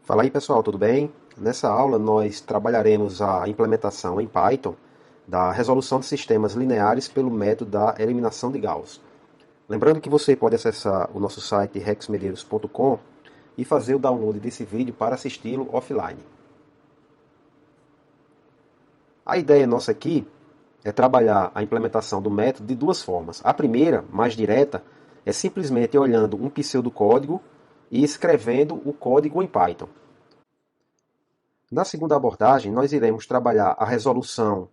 Fala aí pessoal, tudo bem? Nessa aula nós trabalharemos a implementação em Python da resolução de sistemas lineares pelo método da eliminação de Gauss. Lembrando que você pode acessar o nosso site rexmedeiros.com e fazer o download desse vídeo para assisti-lo offline. A ideia nossa aqui é trabalhar a implementação do método de duas formas. A primeira, mais direta, é simplesmente olhando um pseudocódigo e escrevendo o código em Python. Na segunda abordagem, nós iremos trabalhar a resolução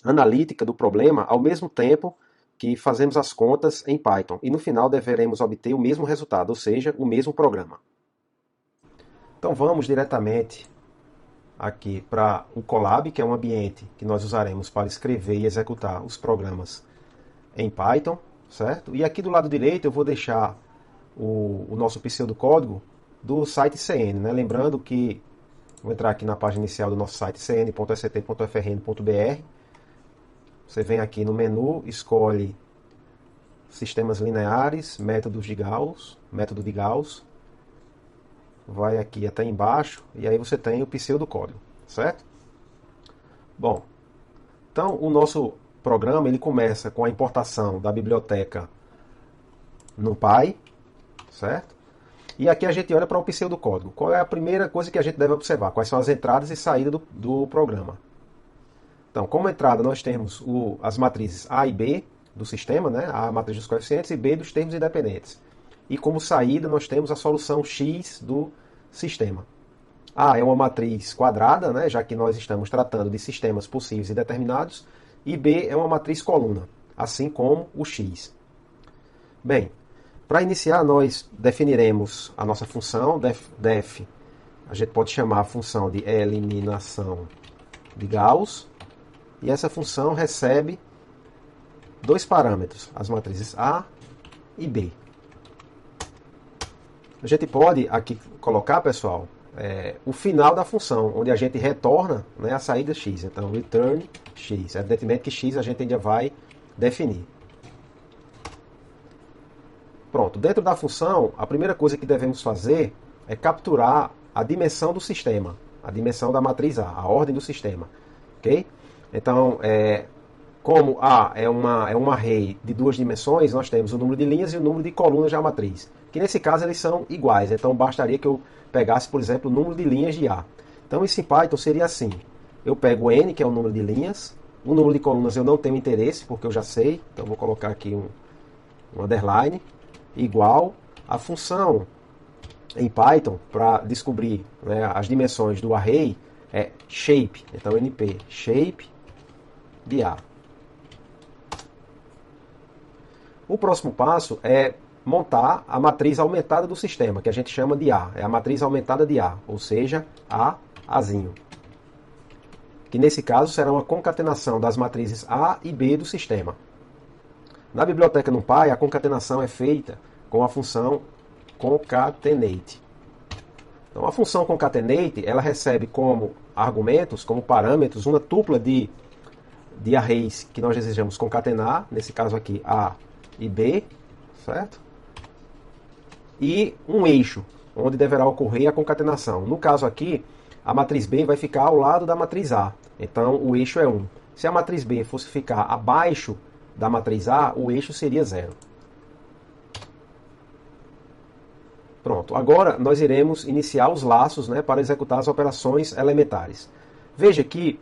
analítica do problema ao mesmo tempo que fazemos as contas em Python. E no final deveremos obter o mesmo resultado, ou seja, o mesmo programa. Então vamos diretamente aqui para o Colab, que é um ambiente que nós usaremos para escrever e executar os programas em Python, certo? E aqui do lado direito eu vou deixar o nosso pseudocódigo do site CN, né? Lembrando que vou entrar aqui na página inicial do nosso site cn.sct.frn.br. Você vem aqui no menu, escolhe sistemas lineares, método de Gauss, vai aqui até embaixo e aí você tem o pseudocódigo, certo? Bom, então o nosso programa ele começa com a importação da biblioteca NumPy, certo? E aqui a gente olha para o pseudocódigo. Qual é a primeira coisa que a gente deve observar? Quais são as entradas e saídas do programa? Então, como entrada nós temos as matrizes A e B do sistema, né? A matriz dos coeficientes e B dos termos independentes. E como saída nós temos a solução X do sistema. A é uma matriz quadrada, né? Já que nós estamos tratando de sistemas possíveis e determinados. E B é uma matriz coluna, assim como o X. Bem, para iniciar, nós definiremos a nossa função, def, a gente pode chamar a função de eliminação de Gauss, e essa função recebe dois parâmetros, as matrizes A e B. A gente pode aqui colocar, pessoal, o final da função, onde a gente retorna, né, a saída X, então return X, evidentemente que X a gente ainda vai definir. Pronto, dentro da função, a primeira coisa que devemos fazer é capturar a dimensão do sistema, a dimensão da matriz A, a ordem do sistema. Ok? Então, como A é um array de duas dimensões, nós temos o número de linhas e o número de colunas da matriz, que nesse caso eles são iguais, então bastaria que eu pegasse, por exemplo, o número de linhas de A. Então, isso em Python seria assim, eu pego N, que é o número de linhas, o número de colunas eu não tenho interesse, porque eu já sei, então vou colocar aqui um underline, igual a função em Python para descobrir, né, as dimensões do array é shape, então np shape de A. O próximo passo é montar a matriz aumentada do sistema, que a gente chama de A, é a matriz aumentada de A, ou seja, Azinho, que nesse caso será uma concatenação das matrizes A e B do sistema. Na biblioteca NumPy, a concatenação é feita com a função concatenate. Então, a função concatenate, ela recebe como argumentos, como parâmetros, uma tupla de arrays que nós desejamos concatenar, nesse caso aqui A e B, certo? E um eixo, onde deverá ocorrer a concatenação. No caso aqui, a matriz B vai ficar ao lado da matriz A, então o eixo é 1. Se a matriz B fosse ficar abaixo da matriz A, o eixo seria 0. Pronto, agora nós iremos iniciar os laços, né, para executar as operações elementares. Veja que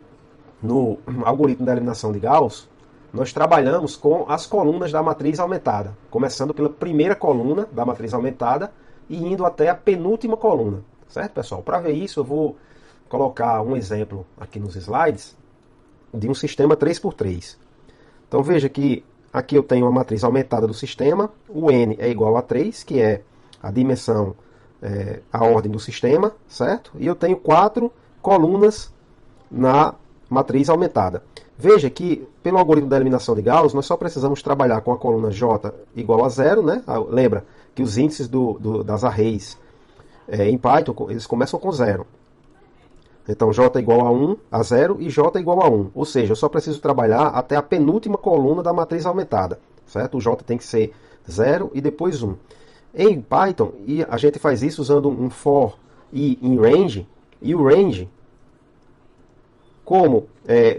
no algoritmo da eliminação de Gauss, nós trabalhamos com as colunas da matriz aumentada, começando pela primeira coluna da matriz aumentada e indo até a penúltima coluna. Certo, pessoal? Para ver isso, eu vou colocar um exemplo aqui nos slides de um sistema 3x3. Então veja que aqui eu tenho a matriz aumentada do sistema, o n é igual a 3, que é a dimensão, a ordem do sistema, certo? E eu tenho 4 colunas na matriz aumentada. Veja que, pelo algoritmo da eliminação de Gauss, nós só precisamos trabalhar com a coluna J igual a 0, né? Lembra que os índices das arrays em Python, eles começam com 0. Então, J igual a 1, a 0 e J igual a 1. Ou seja, eu só preciso trabalhar até a penúltima coluna da matriz aumentada, certo? O J tem que ser 0 e depois 1. Em Python, e a gente faz isso usando um for i em range, e o range, como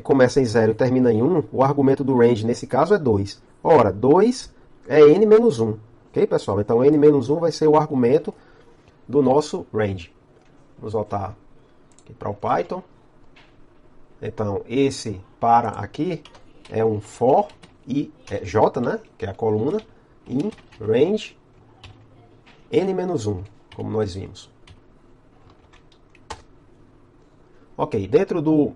começa em 0 e termina em 1, o argumento do range nesse caso é 2. Ora, 2 é n menos 1. Ok, pessoal? Então, n menos 1 vai ser o argumento do nosso range. Vamos voltar aqui para o Python. Então, esse para aqui é um for e j, né, que é a coluna, in range n menos 1, como nós vimos. Ok, dentro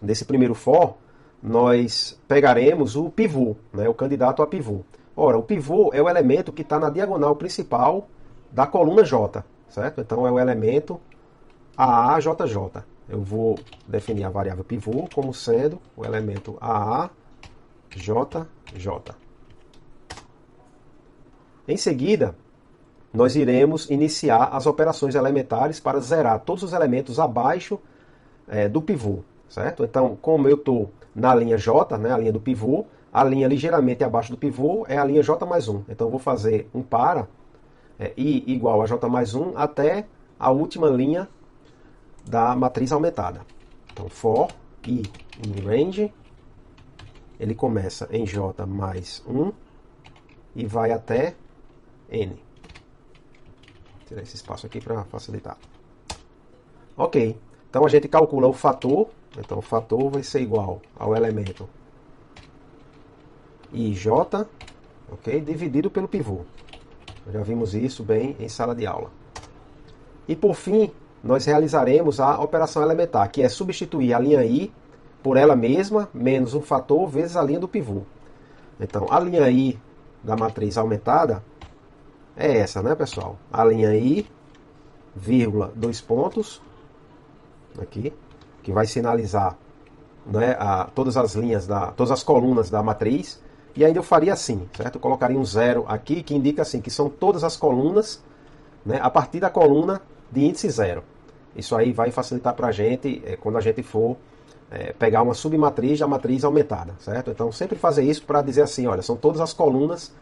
desse primeiro for, nós pegaremos o pivô, né, o candidato a pivô. Ora, o pivô é o elemento que está na diagonal principal da coluna J, certo? Então, é o elemento AAJJ. Eu vou definir a variável pivô como sendo o elemento AAJJ. Em seguida, nós iremos iniciar as operações elementares para zerar todos os elementos abaixo do pivô, certo? Então, como eu estou na linha J, né, a linha do pivô, a linha ligeiramente abaixo do pivô é a linha J mais 1. Então, eu vou fazer um para I igual a J mais 1 até a última linha da matriz aumentada. Então, for I em range, ele começa em J mais 1 e vai até N. Vou tirar esse espaço aqui para facilitar. Ok, então a gente calcula o fator. Então, o fator vai ser igual ao elemento IJ, ok, dividido pelo pivô. Já vimos isso bem em sala de aula. E por fim, nós realizaremos a operação elementar, que é substituir a linha I por ela mesma, menos um fator, vezes a linha do pivô. Então, a linha I da matriz aumentada é essa, né, pessoal? A linha I, vírgula, 2 pontos, aqui, que vai sinalizar, né, todas as linhas, todas as colunas da matriz. E ainda eu faria assim, certo? Eu colocaria um 0 aqui, que indica assim, que são todas as colunas, né, a partir da coluna de índice 0. Isso aí vai facilitar para a gente quando a gente for pegar uma submatriz da matriz aumentada, certo? Então, sempre fazer isso para dizer assim, olha, são todas as colunas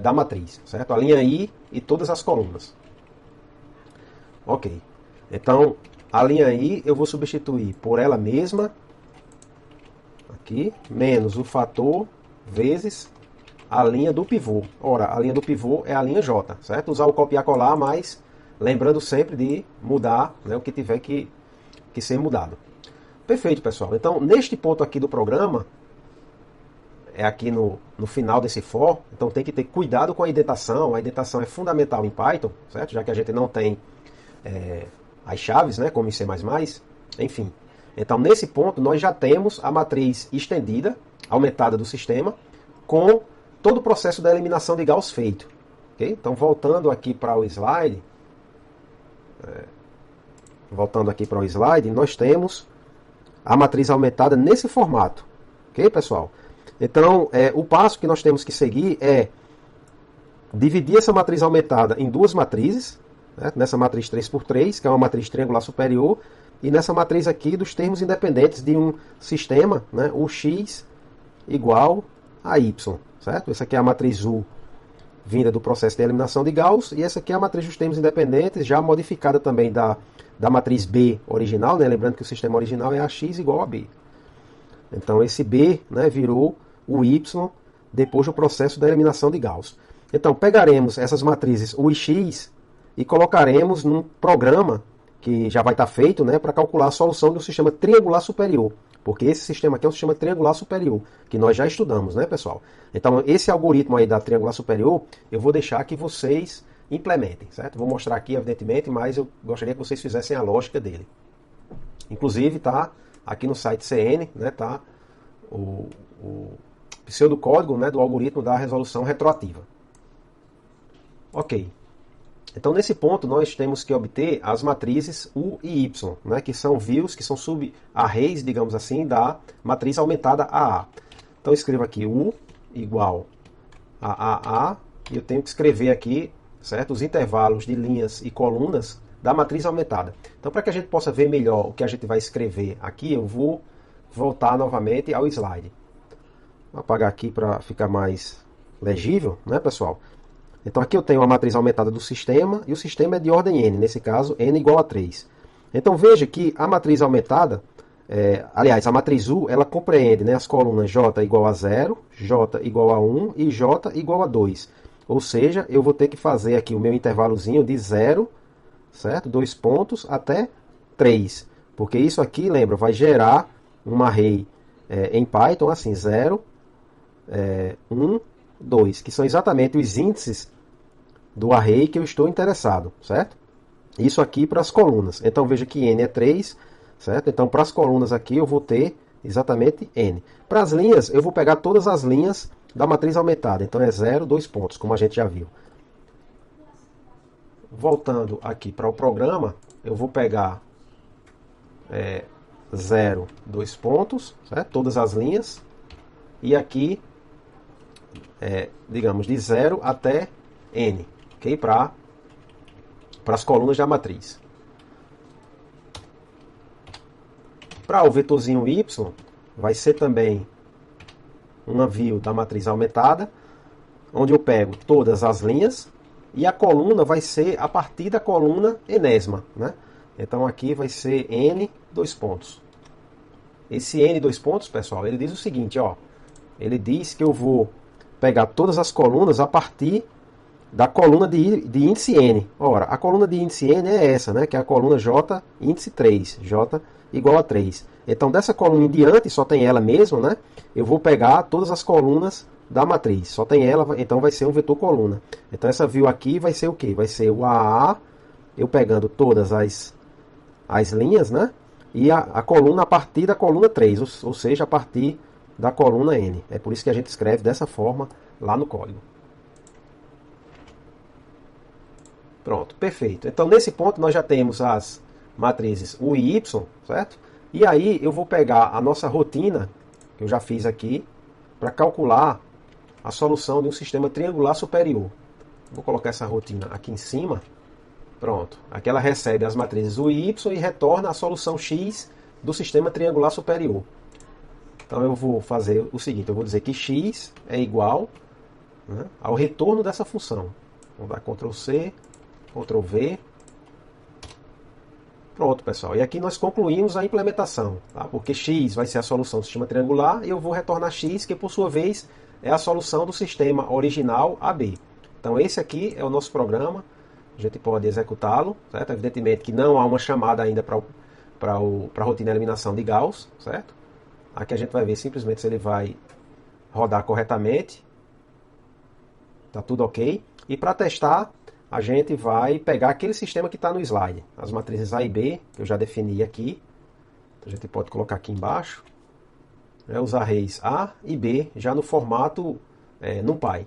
da matriz, certo? A linha I e todas as colunas. Ok. Então, a linha I eu vou substituir por ela mesma, aqui, menos o fator vezes a linha do pivô. Ora, a linha do pivô é a linha J, certo? Usar o copiar colar, mas lembrando sempre de mudar, né, o que tiver que ser mudado. Perfeito, pessoal. Então, neste ponto aqui do programa, é aqui no final desse for, então tem que ter cuidado com a indentação. A indentação é fundamental em Python, certo? Já que a gente não tem as chaves, né, como em C++, enfim. Então, nesse ponto, nós já temos a matriz estendida, aumentada do sistema, com todo o processo da eliminação de Gauss feito. Okay? Então, voltando aqui para o slide, nós temos a matriz aumentada nesse formato. Ok, pessoal? Então, o passo que nós temos que seguir é dividir essa matriz aumentada em duas matrizes, né? Nessa matriz 3x3, que é uma matriz triangular superior, e nessa matriz aqui dos termos independentes de um sistema, né? O x igual a y, certo? Essa aqui é a matriz U vinda do processo de eliminação de Gauss, e essa aqui é a matriz dos termos independentes, já modificada também da matriz B original, né? Lembrando que o sistema original é AX igual a B. Então esse B, né, virou o Y depois do processo da eliminação de Gauss. Então pegaremos essas matrizes U e X e colocaremos num programa que já vai estar feito, né, para calcular a solução do sistema triangular superior. Porque esse sistema aqui é um sistema triangular superior, que nós já estudamos, né, pessoal? Então, esse algoritmo aí da triangular superior, eu vou deixar que vocês implementem, certo? Vou mostrar aqui, evidentemente, mas eu gostaria que vocês fizessem a lógica dele. Inclusive, tá aqui no site CN, né, tá o pseudocódigo, né, do algoritmo da resolução retroativa. Ok. Então, nesse ponto, nós temos que obter as matrizes U e Y, né, que são views, que são sub-arrays, digamos assim, da matriz aumentada AA. Então, eu escrevo aqui U igual a AA, e eu tenho que escrever aqui, certo, os intervalos de linhas e colunas da matriz aumentada. Então, para que a gente possa ver melhor o que a gente vai escrever aqui, eu vou voltar novamente ao slide. Vou apagar aqui para ficar mais legível, né, pessoal? Então aqui eu tenho a matriz aumentada do sistema, e o sistema é de ordem n, nesse caso n igual a 3. Então veja que a matriz aumentada, aliás, a matriz U, ela compreende, né, as colunas J igual a 0, J igual a 1 e J igual a 2. Ou seja, eu vou ter que fazer aqui o meu intervalozinho de 0, certo? 2 pontos até 3. Porque isso aqui, lembra, vai gerar um array em Python, assim, 0, 1, 2, que são exatamente os índices do array que eu estou interessado, certo? Isso aqui para as colunas. Então veja que n é 3, certo? Então para as colunas aqui eu vou ter exatamente n. Para as linhas, eu vou pegar todas as linhas da matriz aumentada. Então é 0, 2 pontos, como a gente já viu. Voltando aqui para o programa, eu vou pegar 0, 2 pontos, certo? Todas as linhas. E aqui, digamos, de 0 até n, ok? Para as colunas da matriz. Para o vetorzinho y, vai ser também uma view da matriz aumentada, onde eu pego todas as linhas, e a coluna vai ser a partir da coluna enésima, né? Então aqui vai ser n, 2 pontos. Esse n, 2 pontos, pessoal, ele diz o seguinte, ó. Ele diz que eu vou pegar todas as colunas a partir da coluna de índice n. Ora, a coluna de índice n é essa, né? Que é a coluna j índice 3, j igual a 3. Então, dessa coluna em diante, só tem ela mesmo, né? Eu vou pegar todas as colunas da matriz. Só tem ela, então vai ser um vetor coluna. Então, essa view aqui vai ser o quê? Vai ser o AA, eu pegando todas as linhas, né? E a coluna a partir da coluna 3, ou seja, a partir da coluna n. É por isso que a gente escreve dessa forma lá no código. Pronto, perfeito. Então, nesse ponto, nós já temos as matrizes U e Y, certo? E aí, eu vou pegar a nossa rotina, que eu já fiz aqui, para calcular a solução de um sistema triangular superior. Vou colocar essa rotina aqui em cima. Pronto. Aqui ela recebe as matrizes U e Y e retorna a solução X do sistema triangular superior. Então, eu vou fazer o seguinte, eu vou dizer que X é igual, né, ao retorno dessa função. Vou dar Ctrl C, Ctrl V. Pronto, pessoal. E aqui nós concluímos a implementação, tá? Porque x vai ser a solução do sistema triangular e eu vou retornar x, que por sua vez é a solução do sistema original AB. Então esse aqui é o nosso programa. A gente pode executá-lo, certo? Evidentemente que não há uma chamada ainda para a rotina de eliminação de Gauss, certo? Aqui a gente vai ver simplesmente se ele vai rodar corretamente. Tá tudo ok. E para testar, a gente vai pegar aquele sistema que está no slide. As matrizes A e B, que eu já defini aqui. A gente pode colocar aqui embaixo. Os arrays A e B, já no formato NumPy.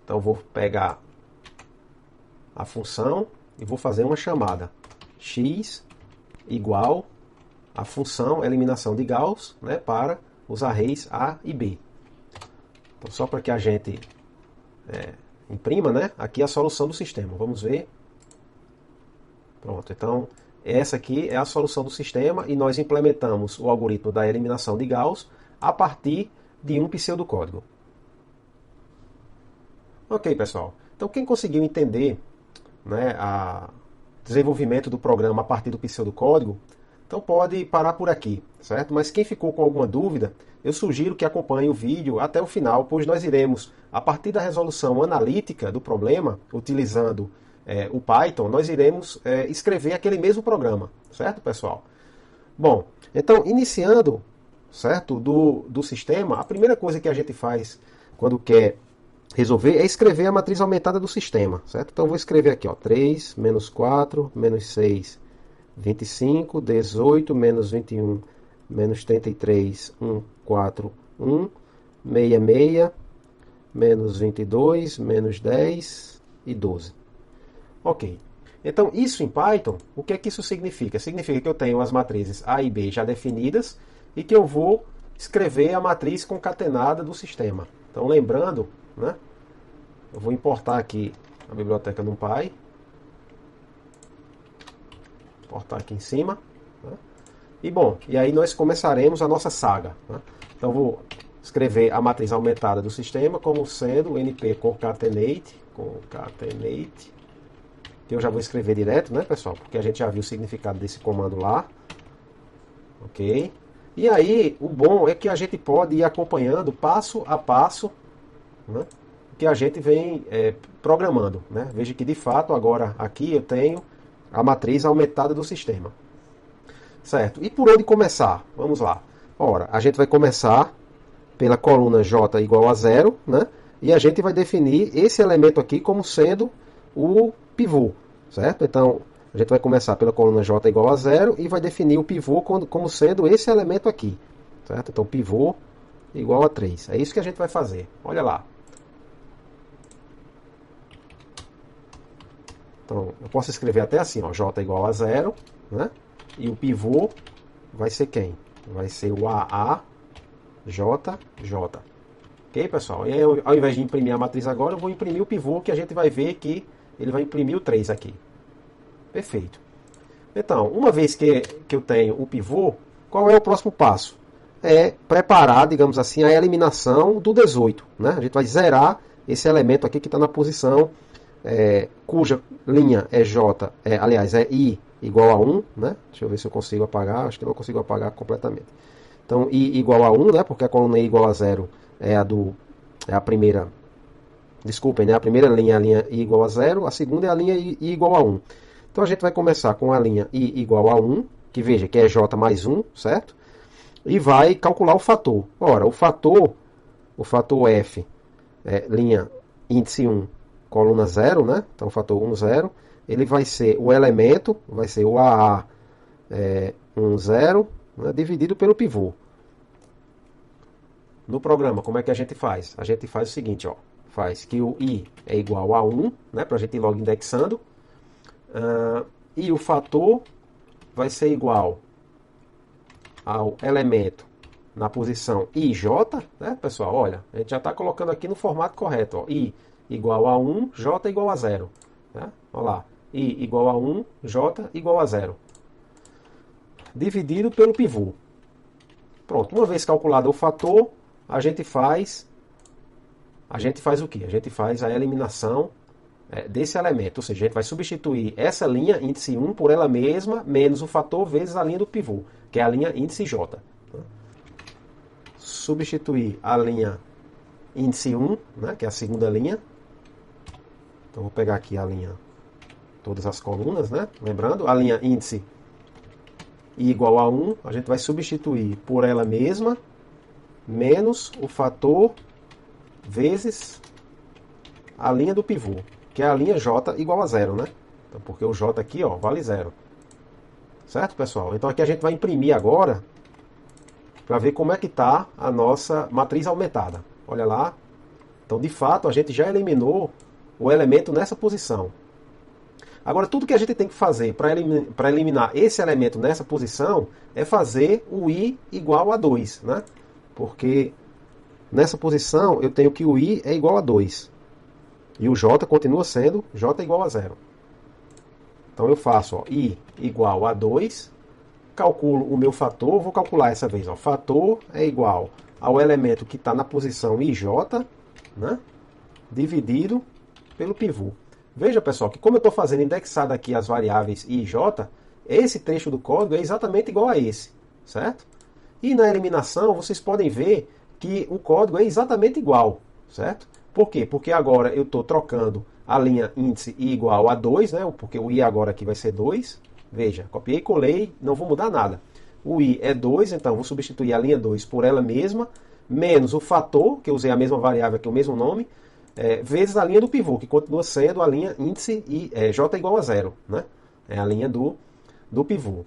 Então eu vou pegar a função e vou fazer uma chamada. X igual a função eliminação de Gauss, né, para os arrays A e B. Então só para que a gente imprima, né, aqui a solução do sistema. Vamos ver. Pronto, então essa aqui é a solução do sistema e nós implementamos o algoritmo da eliminação de Gauss a partir de um pseudocódigo. Ok, pessoal. Então quem conseguiu entender, né, o desenvolvimento do programa a partir do pseudocódigo, então pode parar por aqui, certo? Mas quem ficou com alguma dúvida, eu sugiro que acompanhe o vídeo até o final, pois nós iremos, a partir da resolução analítica do problema, utilizando o Python, nós iremos escrever aquele mesmo programa, certo, pessoal? Bom, então, iniciando, certo, do sistema, a primeira coisa que a gente faz quando quer resolver é escrever a matriz aumentada do sistema, certo? Então, eu vou escrever aqui, ó, 3, menos 4, menos 6, 25, 18, menos 21, menos 33, 1, 4, 1, 66, menos 22, menos 10 e 12. Ok. Então, isso em Python, o que é que isso significa? Significa que eu tenho as matrizes A e B já definidas e que eu vou escrever a matriz concatenada do sistema. Então, lembrando, né, eu vou importar aqui a biblioteca NumPy. Importar aqui em cima. Né? E bom, e aí nós começaremos a nossa saga. Né? Então, vou escrever a matriz aumentada do sistema como sendo np concatenate, que eu já vou escrever direto, né, pessoal? Porque a gente já viu o significado desse comando lá. Ok? E aí, o bom é que a gente pode ir acompanhando passo a passo, né, que a gente vem programando, né? Veja que de fato agora aqui eu tenho a matriz aumentada do sistema. Certo? E por onde começar? Vamos lá. Ora, a gente vai começar pela coluna J igual a 0, né? E a gente vai definir esse elemento aqui como sendo o pivô, certo? Então, a gente vai começar pela coluna J igual a 0 e vai definir o pivô como sendo esse elemento aqui, certo? Então, pivô igual a 3. É isso que a gente vai fazer. Olha lá. Então, eu posso escrever até assim, ó, J igual a 0, né? E o pivô vai ser quem? Vai ser o AAJJ. Ok, pessoal? E aí, ao invés de imprimir a matriz agora, eu vou imprimir o pivô, que a gente vai ver que ele vai imprimir o 3 aqui. Perfeito. Então, uma vez que eu tenho o pivô, qual é o próximo passo? É preparar, digamos assim, a eliminação do 18. Né? A gente vai zerar esse elemento aqui que está na posição cuja linha é J, aliás, é I igual a 1. Né? Deixa eu ver se eu consigo apagar. Acho que não consigo apagar completamente. Então, I igual a 1, né? Porque a coluna I igual a 0 é a primeira. Desculpem, né? A primeira linha é a linha I igual a 0, a segunda é a linha I igual a 1. Então a gente vai começar com a linha I igual a 1, que veja que é J mais 1, certo? E vai calcular o fator. Ora, o fator F, linha índice 1, coluna 0, né? Então o fator 1, 0, ele vai ser o elemento, vai ser o AA 1, 0, né? Dividido pelo pivô. No programa, como é que a gente faz? A gente faz o seguinte, ó. Faz que o I é igual a 1, né? Para a gente ir logo indexando. E o fator vai ser igual ao elemento na posição IJ, né, pessoal? Olha, a gente já está colocando aqui no formato correto, ó. I igual a 1, J igual a 0. Né? Olha lá, I igual a 1, J igual a 0. Dividido pelo pivô. Pronto, uma vez calculado o fator, a gente faz o quê? A gente faz a eliminação desse elemento, ou seja, a gente vai substituir essa linha índice 1 por ela mesma, menos o fator vezes a linha do pivô, que é a linha índice J. Substituir a linha índice 1, né, que é a segunda linha. Então, vou pegar aqui a linha, todas as colunas, né? Lembrando, a linha índice I igual a 1, a gente vai substituir por ela mesma, menos o fator vezes a linha do pivô, que é a linha J igual a 0, né? Então, porque o J aqui, ó, vale 0. Certo, pessoal? Então aqui a gente vai imprimir agora para ver como é que está a nossa matriz aumentada. Olha lá. Então, de fato, a gente já eliminou o elemento nessa posição. Agora, tudo que a gente tem que fazer para eliminar esse elemento nessa posição é fazer o I igual a 2, né? Porque nessa posição eu tenho que o I é igual a 2. E o J continua sendo J igual a 0. Então eu faço, ó, I igual a 2, calculo o meu fator, vou calcular essa vez. Ó, fator é igual ao elemento que está na posição IJ, né, dividido pelo pivô. Veja, pessoal, que como eu estou fazendo indexado aqui as variáveis I e J, esse trecho do código é exatamente igual a esse, certo? E na eliminação, vocês podem ver que o código é exatamente igual, certo? Por quê? Porque agora eu estou trocando a linha índice I igual a 2, né? Porque o I agora aqui vai ser 2. Veja, copiei e colei, não vou mudar nada. O I é 2, então vou substituir a linha 2 por ela mesma, menos o fator, que eu usei a mesma variável aqui, o mesmo nome, vezes a linha do pivô, que continua sendo a linha índice J igual a 0. Né? É a linha do pivô.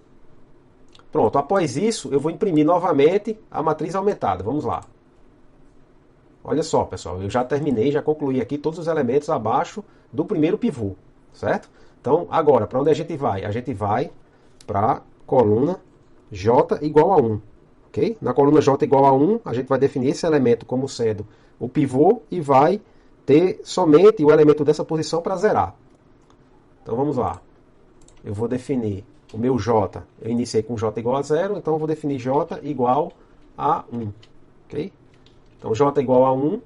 Pronto, após isso, eu vou imprimir novamente a matriz aumentada. Vamos lá. Olha só, pessoal, eu já terminei, já concluí aqui todos os elementos abaixo do primeiro pivô, certo? Então, agora, para onde a gente vai? A gente vai para a coluna J igual a 1, ok? Na coluna J igual a 1, a gente vai definir esse elemento como sendo o pivô e vai ter somente o elemento dessa posição para zerar. Então, vamos lá. Eu vou definir o meu J, eu iniciei com J igual a 0, então eu vou definir J igual a 1, ok? Então j igual a 1,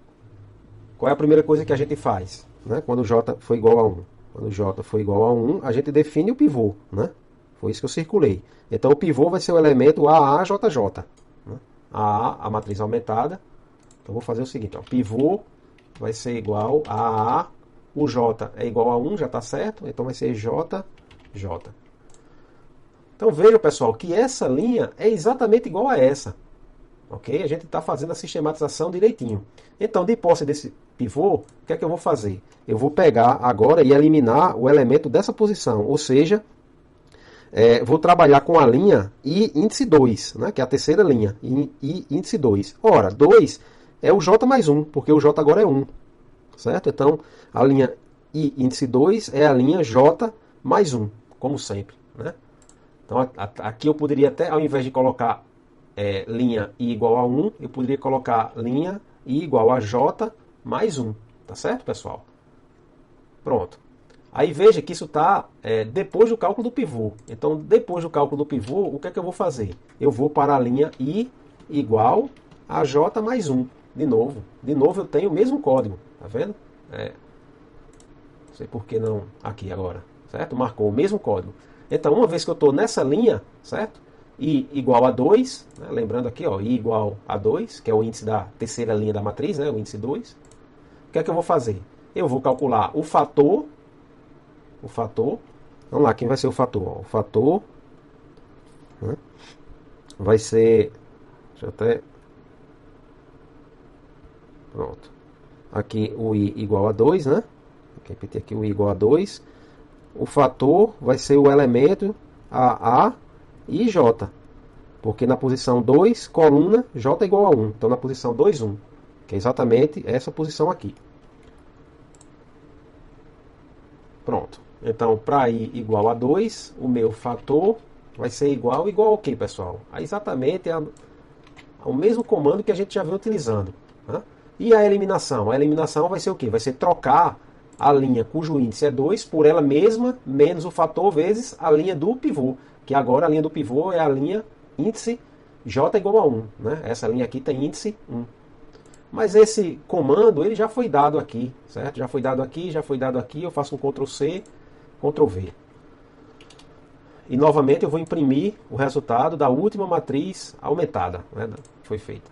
qual é a primeira coisa que a gente faz, né? Quando j for igual a 1? Quando j for igual a 1, a gente define o pivô, né? Foi isso que eu circulei. Então o pivô vai ser o elemento AAJJ, né? AA, a matriz aumentada. Então vou fazer o seguinte, ó, pivô vai ser igual a AA, o j é igual a 1, já está certo, então vai ser JJ. Então vejam, pessoal, que essa linha é exatamente igual a essa. Ok? A gente está fazendo a sistematização direitinho. Então, de posse desse pivô, o que é que eu vou fazer? Eu vou pegar agora e eliminar o elemento dessa posição, ou seja, vou trabalhar com a linha I índice 2, né, que é a terceira linha, I índice 2. Ora, 2 é o J mais 1, porque o J agora é 1. Certo? Então, a linha I índice 2 é a linha J mais 1, como sempre. Né? Então, aqui eu poderia até, ao invés de colocar linha I igual a 1, eu poderia colocar linha I igual a J mais 1. Tá certo, pessoal? Pronto. Aí veja que isso está depois do cálculo do pivô. Então, depois do cálculo do pivô, o que é que eu vou fazer? Eu vou para a linha I igual a J mais 1. De novo eu tenho o mesmo código. Tá vendo? Não sei por que não aqui agora. Certo? Marcou o mesmo código. Então, uma vez que eu estou nessa linha, certo? I igual a 2, né? Lembrando aqui, ó, I igual a 2, que é o índice da terceira linha da matriz, né? O índice 2. O que é que eu vou fazer? Eu vou calcular o fator. Vamos lá, quem vai ser o fator? Ó, o fator, né, vai ser... Deixa eu até... Pronto. Aqui o I igual a 2, né? Vou repetir aqui o I igual a 2. O fator vai ser o elemento AA e J. Porque na posição 2, coluna, J igual a 1. Então na posição 2, 1. Que é exatamente essa posição aqui. Pronto. Então, para I igual a 2, o meu fator vai ser igual ao quê, pessoal? A exatamente ao mesmo comando que a gente já vem utilizando. Né? E a eliminação? A eliminação vai ser o quê? Vai ser trocar a linha cujo índice é 2 por ela mesma, menos o fator vezes a linha do pivô. Que agora a linha do pivô é a linha índice J igual a 1. Né? Essa linha aqui tem índice 1. Mas esse comando ele já foi dado aqui, certo? Já foi dado aqui, eu faço um Ctrl C, Ctrl V. E novamente eu vou imprimir o resultado da última matriz aumentada, né? Foi feita.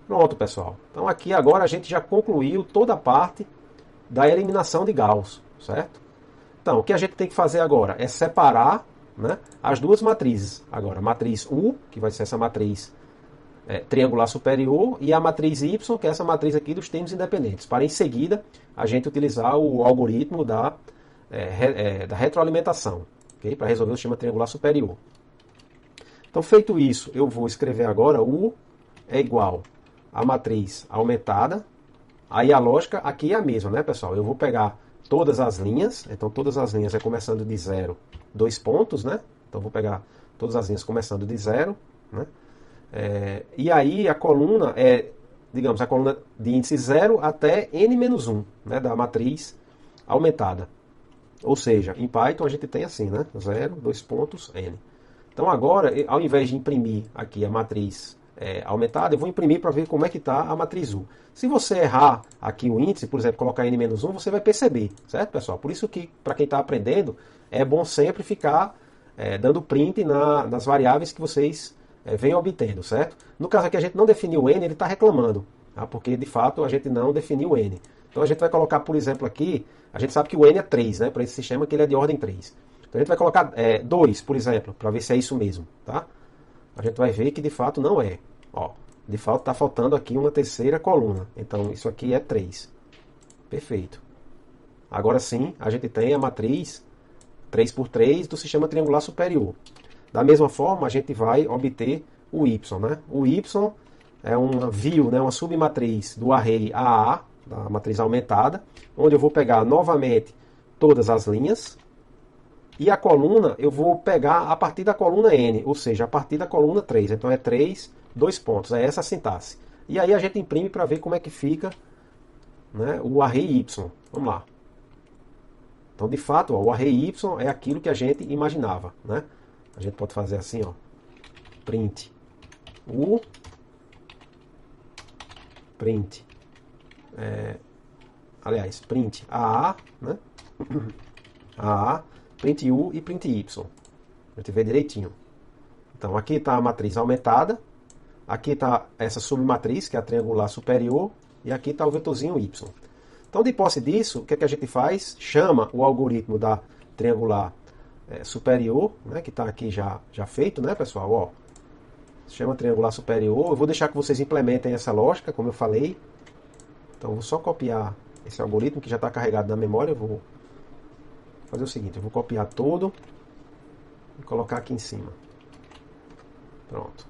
Pronto, pessoal. Então aqui agora a gente já concluiu toda a parte da eliminação de Gauss, certo? Então o que a gente tem que fazer agora é separar, né, as duas matrizes. Agora, a matriz U, que vai ser essa matriz triangular superior, e a matriz Y, que é essa matriz aqui dos termos independentes, para em seguida a gente utilizar o algoritmo da retroalimentação, okay? Para resolver o sistema triangular superior. Então, feito isso, eu vou escrever agora U é igual a matriz aumentada. Aí a lógica aqui é a mesma, né, pessoal? Eu vou pegar todas as linhas, então todas as linhas começando de 0, 2 pontos, né? Então vou pegar todas as linhas começando de 0, né? E aí a coluna digamos, a coluna de índice 0 até n-1, né, da matriz aumentada. Ou seja, em Python a gente tem assim, né, 0, 2 pontos, n. Então agora, ao invés de imprimir aqui a matriz aumentada, eu vou imprimir para ver como é que está a matriz U. Se você errar aqui o índice, por exemplo, colocar n-1, você vai perceber, certo, pessoal? Por isso que, para quem está aprendendo, é bom sempre ficar dando print nas variáveis que vocês vem obtendo, certo? No caso aqui a gente não definiu o n, ele está reclamando, tá? Porque de fato a gente não definiu o n. Então a gente vai colocar, por exemplo, aqui, a gente sabe que o n é 3, né? Para esse sistema que ele é de ordem 3. Então a gente vai colocar 2, por exemplo, para ver se é isso mesmo, tá? A gente vai ver que de fato não é. Ó, de fato está faltando aqui uma terceira coluna. Então isso aqui é 3. Perfeito. Agora sim, a gente tem a matriz 3×3 do sistema triangular superior. Da mesma forma, a gente vai obter o y, né? O y é uma view, né? Uma submatriz do array AA, da matriz aumentada, onde eu vou pegar novamente todas as linhas, e a coluna eu vou pegar a partir da coluna n, ou seja, a partir da coluna 3. Então é 3, 2 pontos, é essa a sintaxe. E aí a gente imprime para ver como é que fica, né, o array y. Vamos lá. Então, de fato, ó, o array y é aquilo que a gente imaginava, né? A gente pode fazer assim, ó, print U print, print AA, né? AA, print U e print Y. A gente vê direitinho. Então aqui está a matriz aumentada, aqui está essa submatriz, que é a triangular superior, e aqui está o vetorzinho Y. Então, de posse disso, o que é que a gente faz? Chama o algoritmo da triangular superior, né, que está aqui já feito, né, pessoal? Ó, chama triangular superior. Eu vou deixar que vocês implementem essa lógica, como eu falei. Então, eu vou só copiar esse algoritmo que já está carregado na memória. Eu vou fazer o seguinte, eu vou copiar todo e colocar aqui em cima. Pronto.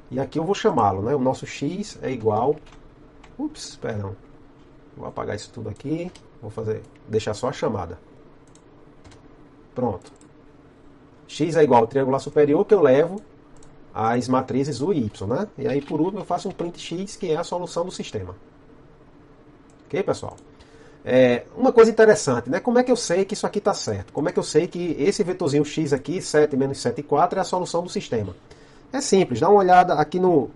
E aqui eu vou chamá-lo, né? O nosso x é igual... Ups, perdão. Vou apagar isso tudo aqui. Vou deixar só a chamada. Pronto. X é igual ao triangular superior, que eu levo as matrizes U e Y, né? E aí, por último, eu faço um print x, que é a solução do sistema. Ok, pessoal? Uma coisa interessante, né? Como é que eu sei que isso aqui está certo? Como é que eu sei que esse vetorzinho x aqui, 7 menos 7, 4, é a solução do sistema? É simples, dá uma olhada aqui no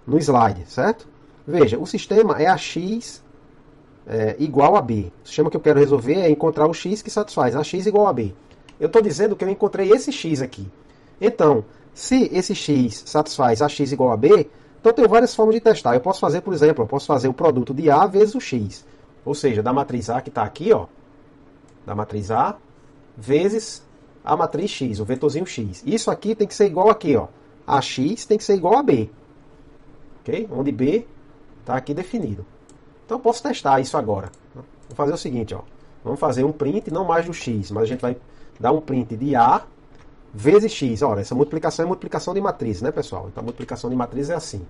slide, certo? Veja, o sistema é AX igual a B. O sistema que eu quero resolver é encontrar o X que satisfaz AX igual a B. Eu estou dizendo que eu encontrei esse X aqui. Então, se esse X satisfaz AX igual a B, então eu tenho várias formas de testar. Eu posso fazer, por exemplo, o produto de A vezes o X. Ou seja, da matriz A que está aqui, ó, da matriz A, vezes a matriz X, o vetorzinho X. Isso aqui tem que ser igual aqui, ó. AX tem que ser igual a B. Ok? Onde B está aqui definido. Então eu posso testar isso agora. Vou fazer o seguinte, ó. Vamos fazer um print, não mais do X, mas a gente vai dar um print de A vezes X. Olha, essa multiplicação é multiplicação de matriz, né, pessoal? Então a multiplicação de matriz é assim.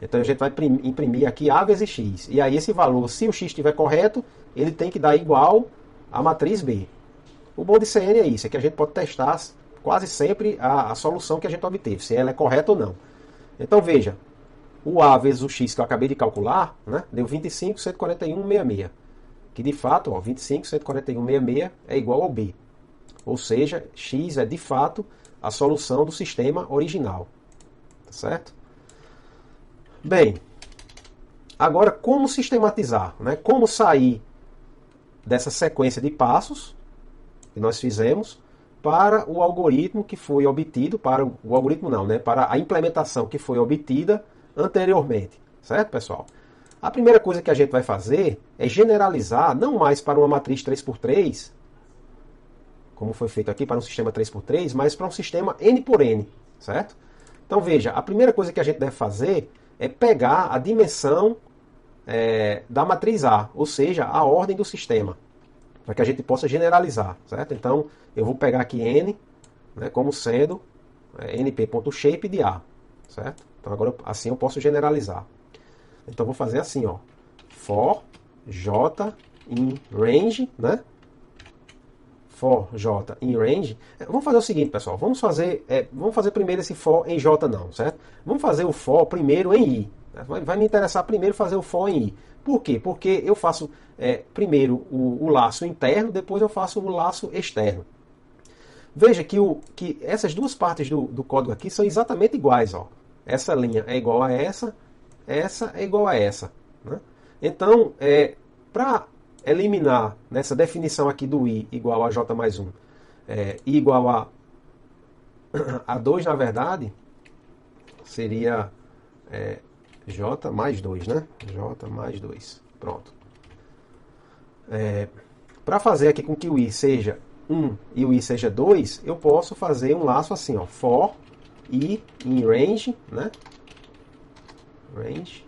Então a gente vai imprimir aqui A vezes X. E aí esse valor, se o X estiver correto, ele tem que dar igual à matriz B. O bom de CN é isso, é que a gente pode testar quase sempre a solução que a gente obteve, se ela é correta ou não. Então veja, o A vezes o X que eu acabei de calcular, né, deu 25.141,66. Que de fato, ó, 25.141,66 é igual ao B. Ou seja, X é de fato a solução do sistema original. Tá certo? Bem, agora como sistematizar, né? Como sair dessa sequência de passos que nós fizemos para o algoritmo que foi obtido, para o algoritmo não, né? Para a implementação que foi obtida anteriormente, certo, pessoal? A primeira coisa que a gente vai fazer é generalizar, não mais para uma matriz 3x3, como foi feito aqui para um sistema 3x3, mas para um sistema N por N, certo? Então veja, a primeira coisa que a gente deve fazer é pegar a dimensão da matriz A, ou seja, a ordem do sistema, para que a gente possa generalizar, certo? Então eu vou pegar aqui N, né, como sendo np.shape de A, certo? Então agora assim eu posso generalizar. Então vou fazer assim, ó, for j in range, né? For j in range. Vamos fazer o seguinte, pessoal, vamos fazer primeiro esse for em j não, certo? Vamos fazer o for primeiro em i. Vai me interessar primeiro fazer o for em i. Por quê? Porque eu faço primeiro o laço interno, depois eu faço o laço externo. Veja que essas duas partes do código aqui são exatamente iguais, ó. Essa linha é igual a essa é igual a essa, né? Então, para eliminar nessa definição aqui do i igual a j mais 1, i igual a 2, na verdade, seria j mais 2, né? J mais 2. Pronto. Para fazer aqui com que o i seja 1 e o i seja 2, eu posso fazer um laço assim, ó, for i in range, né? Range.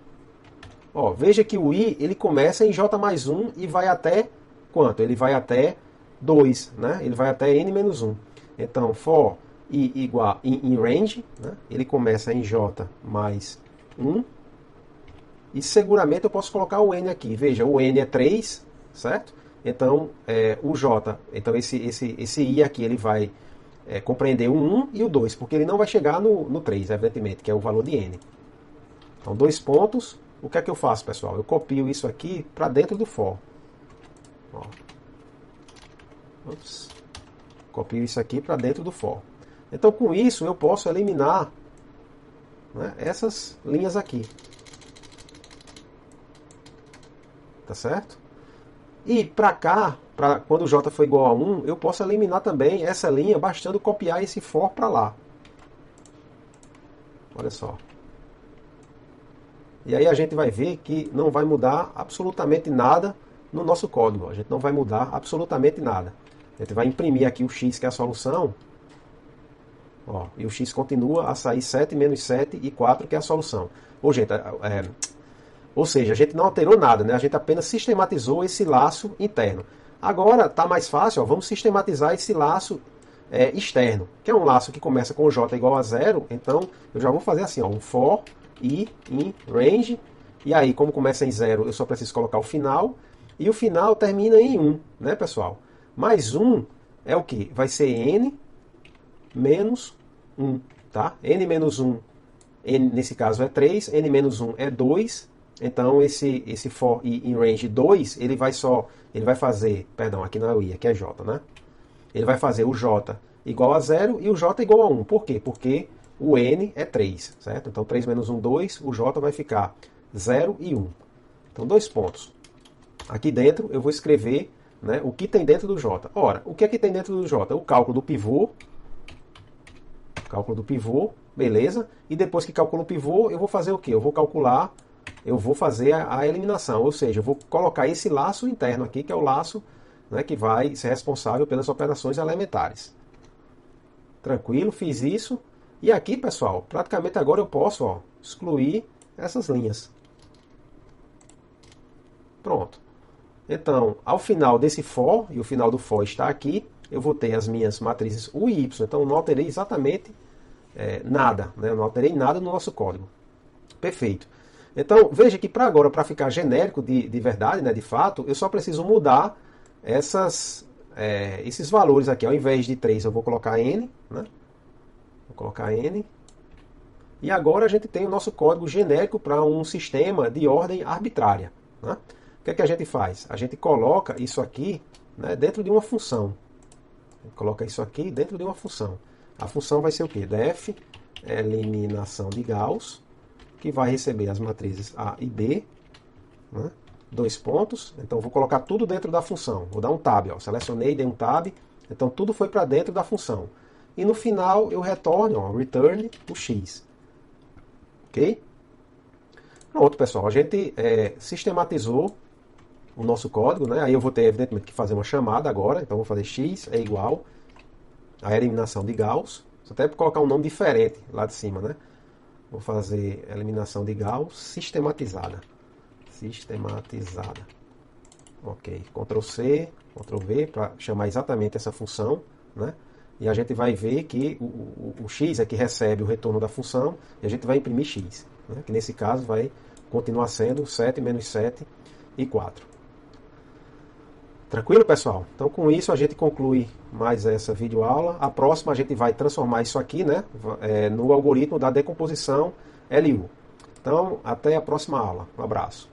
Ó, veja que o i ele começa em j mais 1 e vai até quanto? Ele vai até 2, né? Ele vai até n menos 1. Então, for i igual in range, né? Ele começa em j mais 1. E seguramente eu posso colocar o n aqui. Veja, o n é 3, certo? Então, o j, então esse i aqui ele vai compreender o 1 e o 2, porque ele não vai chegar no 3, evidentemente, que é o valor de n. Então, 2 pontos. O que é que eu faço, pessoal? Eu copio isso aqui para dentro do for. Ó. Ups. Copio isso aqui para dentro do for. Então, com isso, eu posso eliminar, né, essas linhas aqui. tá certo? E para cá, quando j for igual a 1, eu posso eliminar também essa linha, bastando copiar esse for para lá. Olha só. E aí a gente vai ver que não vai mudar absolutamente nada no nosso código. A gente não vai mudar absolutamente nada. A gente vai imprimir aqui o x, que é a solução. Ó, e o x continua a sair 7 menos 7 e 4, que é a solução. Ou seja, a gente não alterou nada, né? A gente apenas sistematizou esse laço interno. Agora está mais fácil, ó, vamos sistematizar esse laço externo, que é um laço que começa com j igual a 0. Então eu já vou fazer assim, ó, um for i in range. E aí, como começa em 0, eu só preciso colocar o final. E o final termina em 1, né, pessoal? Mais 1 é o que? Vai ser n menos 1, tá? N menos 1, n nesse caso é 3, n menos 1 é 2. Então esse for i in range 2, ele vai fazer, perdão, aqui não é o i, aqui é j, né? Ele vai fazer o j igual a 0 e o j igual a 1. Por quê? Porque o n é 3, certo? Então 3 menos 1, 2, o j vai ficar 0 e 1. Então 2 pontos. Aqui dentro eu vou escrever, né, o que tem dentro do j. Ora, o que é que tem dentro do j? O cálculo do pivô. Cálculo do pivô, beleza. E depois que calculo o pivô, eu vou fazer o quê? Eu vou fazer a eliminação. Ou seja, eu vou colocar esse laço interno aqui, que é o laço, né, que vai ser responsável pelas operações elementares. Tranquilo, fiz isso. E aqui, pessoal, praticamente agora eu posso, ó, excluir essas linhas. Pronto. Então, ao final desse for, e o final do for está aqui, eu vou ter as minhas matrizes U e Y. Então, eu não alterei exatamente nada, né? Eu não alterei nada no nosso código. Perfeito. Então, veja que para agora, para ficar genérico de verdade, né, de fato, eu só preciso mudar esses valores aqui. Ao invés de 3, eu vou colocar N, né? Vou colocar N. E agora a gente tem o nosso código genérico para um sistema de ordem arbitrária, né? O que é que a gente faz? A gente coloca isso aqui, né, dentro de uma função. Coloca isso aqui dentro de uma função. A função vai ser o quê? Def eliminação de Gauss, que vai receber as matrizes A e B, né? 2 pontos. Então vou colocar tudo dentro da função. Vou dar um tab, ó. Selecionei, dei um tab. Então tudo foi para dentro da função. E no final eu retorno, ó, return o x. Ok? Pronto, pessoal. A gente sistematizou o nosso código, né? Aí eu vou ter, evidentemente, que fazer uma chamada agora. Então vou fazer x é igual a eliminação de Gauss. Vou até colocar um nome diferente lá de cima, né? Vou fazer eliminação de Gauss sistematizada. Sistematizada. Ok. Ctrl C, Ctrl V para chamar exatamente essa função, né? E a gente vai ver que o x é que recebe o retorno da função e a gente vai imprimir x, né? Que nesse caso vai continuar sendo 7 menos 7 e 4. Tranquilo, pessoal? Então, com isso, a gente conclui mais essa videoaula. A próxima, a gente vai transformar isso aqui, né, no algoritmo da decomposição LU. Então, até a próxima aula. Um abraço.